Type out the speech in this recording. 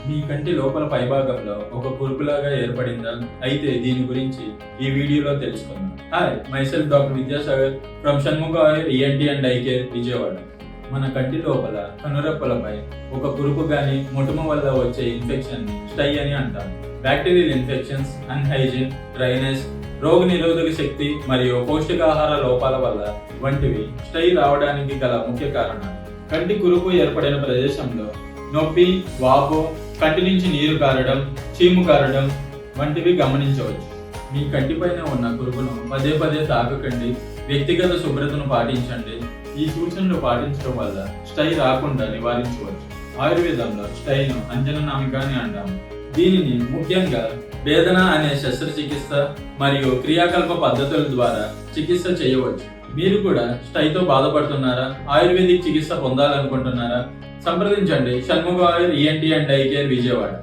మీ కంటి లోపల పైభాగంలో ఒక కురుపులాగా ఏర్పడిందా? అయితే దీని గురించి ఈ వీడియోలో తెలుసుకుందాం. Hi, myself doctor Vidyasagar from Shanmukha ENT and I care, Vijayawada. మన కంటి లోపల కనురెప్పలపై ఒక కురుపు గాని ముటుము వల్ల వచ్చే ఇన్ఫెక్షన్ ని స్టై అని అంటాం. బ్యాక్టీరియల్ ఇన్ఫెక్షన్స్, అన్హైజీన్, డ్రైనెస్, రోగ నిరోధక శక్తి మరియు పౌష్టికాహార లోపాల వల్ల వంటివి స్టై రావడానికి గల ముఖ్య కారణాలు. కంటి కురుపు ఏర్పడిన ప్రదేశంలో నొప్పి, వాపు, కంటి నుంచి నీరు కారడం, చీము కారడం వంటివి గమనించవచ్చు. మీ కంటిపైన ఉన్న కురుపును పదే పదే తాకకండి. వ్యక్తిగత శుభ్రతను పాటించండి. ఈ సూచనలు పాటించడం వల్ల స్టై రాకుండా నివారించవచ్చు. ఆయుర్వేదంలో స్టైను అంజననామిక అని అంటాము. దీనిని ముఖ్యంగా వేదన అనే శస్త్రచికిత్స మరియు క్రియాకల్ప పద్ధతుల ద్వారా చికిత్స చేయవచ్చు. మీరు కూడా స్టైతో బాధపడుతున్నారా? ఆయుర్వేదిక్ చికిత్స పొందాలనుకుంటున్నారా? సంప్రదించండి Shanmukha ENT and I care, Vijayawada.